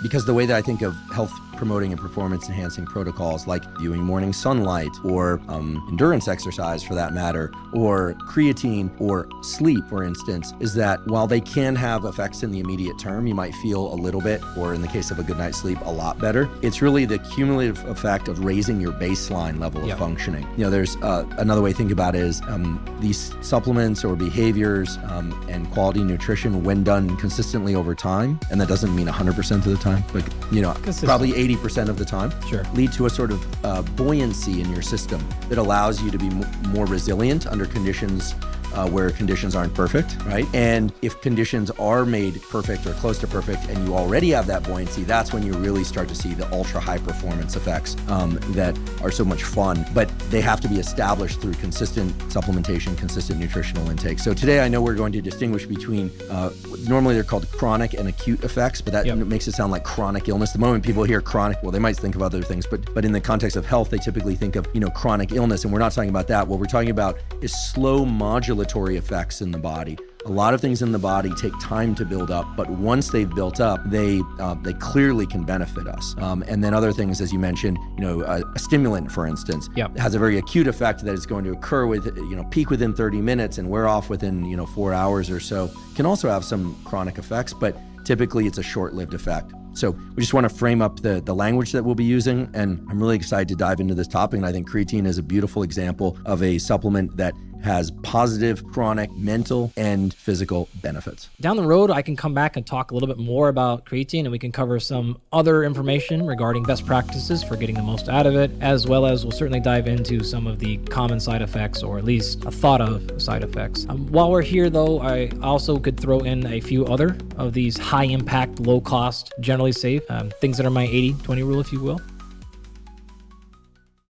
because the way that I think of health promoting and performance enhancing protocols like viewing morning sunlight or endurance exercise for that matter, or creatine or sleep, for instance, is that while they can have effects in the immediate term, you might feel a little bit, or in the case of a good night's sleep, a lot better. It's really the cumulative effect of raising your baseline level of functioning. There's another way to think about it is these supplements or behaviors and quality nutrition, when done consistently over time, and that doesn't mean 100% of the time, but probably 80% of the time, lead to a sort of buoyancy in your system that allows you to be more resilient under conditions where conditions aren't perfect, right? And if conditions are made perfect or close to perfect and you already have that buoyancy, that's when you really start to see the ultra high performance effects that are so much fun, but they have to be established through consistent supplementation, consistent nutritional intake. So today I know we're going to distinguish between, normally they're called chronic and acute effects, but that makes it sound like chronic illness. The moment people hear chronic, well, they might think of other things, but in the context of health, they typically think of, chronic illness, and we're not talking about that. What we're talking about is slow modulatory effects in the body. A lot of things in the body take time to build up, but once they've built up, they clearly can benefit us. And then other things, as you mentioned, a stimulant, for instance, has a very acute effect that is going to occur with, peak within 30 minutes and wear off within, 4 hours or so. Can also have some chronic effects, but typically it's a short-lived effect. So we just want to frame up the language that we'll be using, and I'm really excited to dive into this topic. And I think creatine is a beautiful example of a supplement that has positive chronic mental and physical benefits. Down the road, I can come back and talk a little bit more about creatine, and we can cover some other information regarding best practices for getting the most out of it, as well as we'll certainly dive into some of the common side effects, or at least a thought of side effects. While we're here though, I also could throw in a few other of these high impact, low cost, generally safe, things that are my 80-20 rule, if you will.